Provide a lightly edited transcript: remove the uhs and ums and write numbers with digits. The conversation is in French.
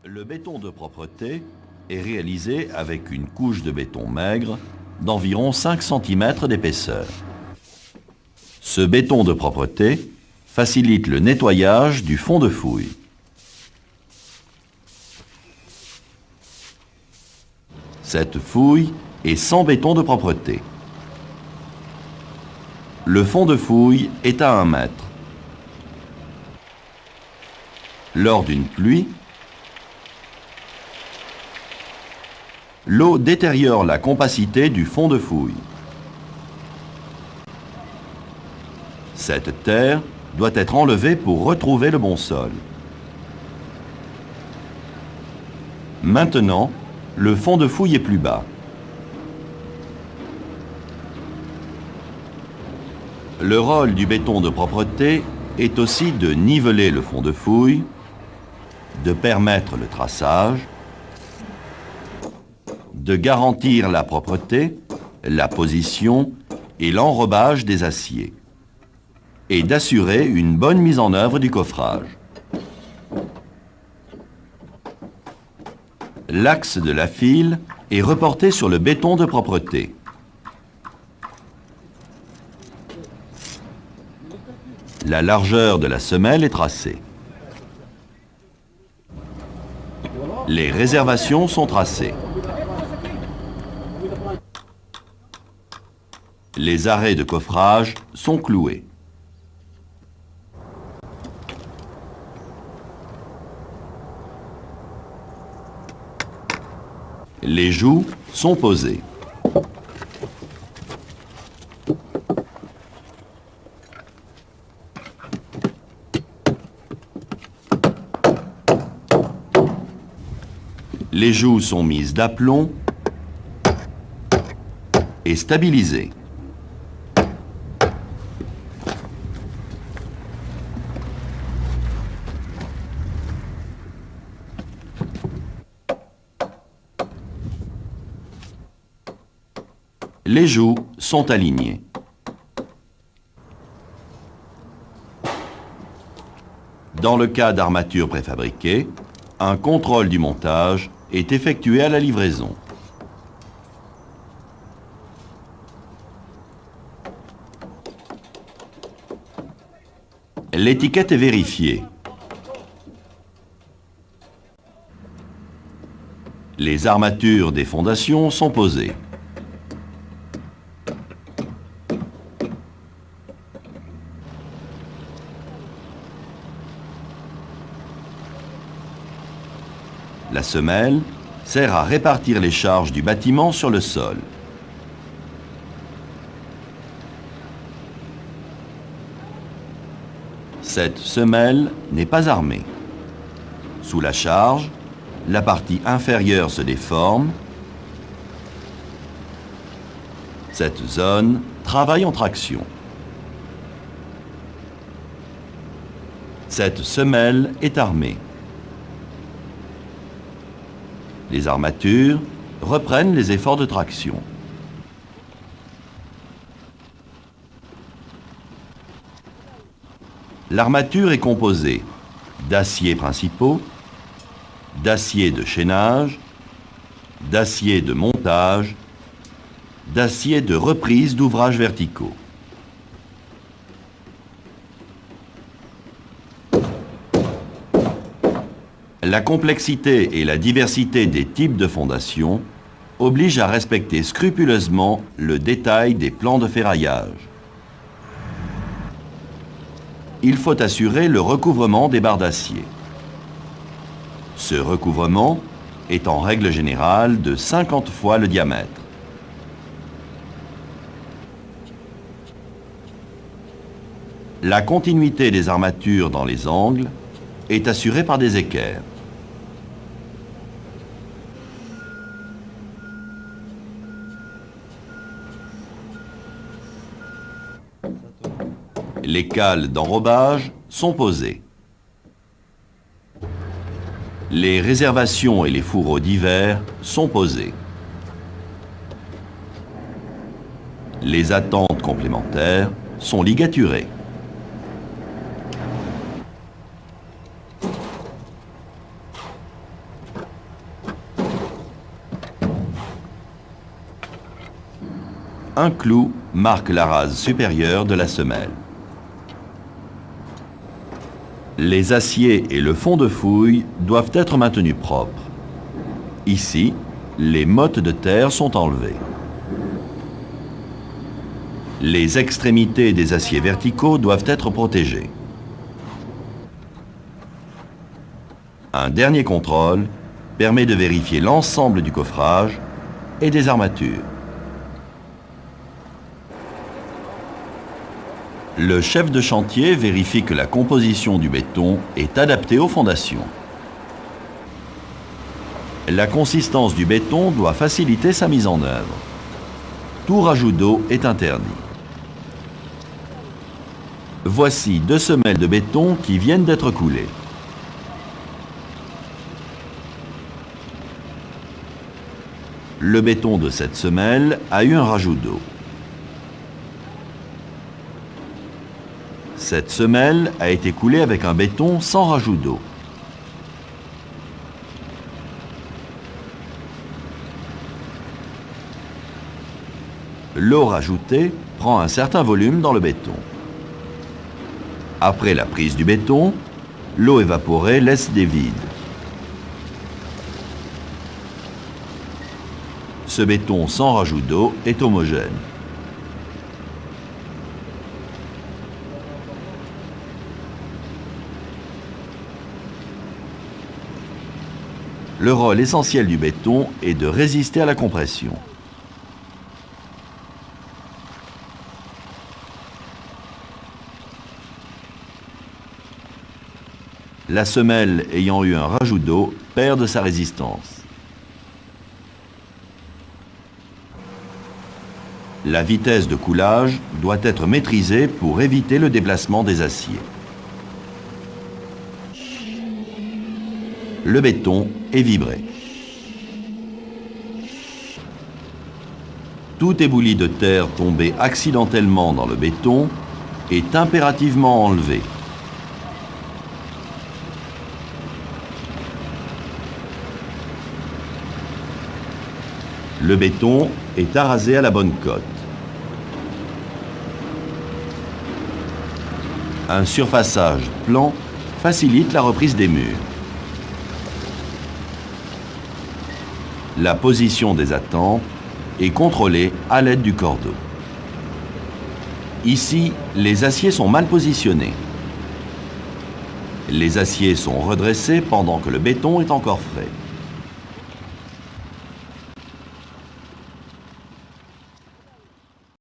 Le béton de propreté est réalisé avec une couche de béton maigre d'environ 5 cm d'épaisseur. Ce béton de propreté facilite le nettoyage du fond de fouille. Cette fouille est sans béton de propreté. Le fond de fouille est à 1 mètre. Lors d'une pluie, l'eau détériore la compacité du fond de fouille. Cette terre doit être enlevée pour retrouver le bon sol. Maintenant, le fond de fouille est plus bas. Le rôle du béton de propreté est aussi de niveler le fond de fouille, de permettre le traçage, de garantir la propreté, la position et l'enrobage des aciers, et d'assurer une bonne mise en œuvre du coffrage. L'axe de la file est reporté sur le béton de propreté. La largeur de la semelle est tracée. Les réservations sont tracées. Les arrêts de coffrage sont cloués. Les joues sont posées. Les joues sont mises d'aplomb et stabilisées. Les joues sont alignées. Dans le cas d'armatures préfabriquées, un contrôle du montage est effectué à la livraison. L'étiquette est vérifiée. Les armatures des fondations sont posées. La semelle sert à répartir les charges du bâtiment sur le sol. Cette semelle n'est pas armée. Sous la charge, la partie inférieure se déforme. Cette zone travaille en traction. Cette semelle est armée. Les armatures reprennent les efforts de traction. L'armature est composée d'aciers principaux, d'aciers de chaînage, d'aciers de montage, d'aciers de reprise d'ouvrages verticaux. La complexité et la diversité des types de fondations obligent à respecter scrupuleusement le détail des plans de ferraillage. Il faut assurer le recouvrement des barres d'acier. Ce recouvrement est en règle générale de 50 fois le diamètre. La continuité des armatures dans les angles est assurée par des équerres. Les cales d'enrobage sont posées. Les réservations et les fourreaux d'hiver sont posés. Les attentes complémentaires sont ligaturées. Un clou marque la rase supérieure de la semelle. Les aciers et le fond de fouille doivent être maintenus propres. Ici, les mottes de terre sont enlevées. Les extrémités des aciers verticaux doivent être protégées. Un dernier contrôle permet de vérifier l'ensemble du coffrage et des armatures. Le chef de chantier vérifie que la composition du béton est adaptée aux fondations. La consistance du béton doit faciliter sa mise en œuvre. Tout rajout d'eau est interdit. Voici 2 semelles de béton qui viennent d'être coulées. Le béton de cette semelle a eu un rajout d'eau. Cette semelle a été coulée avec un béton sans rajout d'eau. L'eau rajoutée prend un certain volume dans le béton. Après la prise du béton, l'eau évaporée laisse des vides. Ce béton sans rajout d'eau est homogène. Le rôle essentiel du béton est de résister à la compression. La semelle ayant eu un rajout d'eau perd de sa résistance. La vitesse de coulage doit être maîtrisée pour éviter le déplacement des aciers. Le béton est vibré. Tout éboulis de terre tombé accidentellement dans le béton est impérativement enlevé. Le béton est arasé à la bonne cote. Un surfaçage plan facilite la reprise des murs. La position des attentes est contrôlée à l'aide du cordeau. Ici, les aciers sont mal positionnés. Les aciers sont redressés pendant que le béton est encore frais.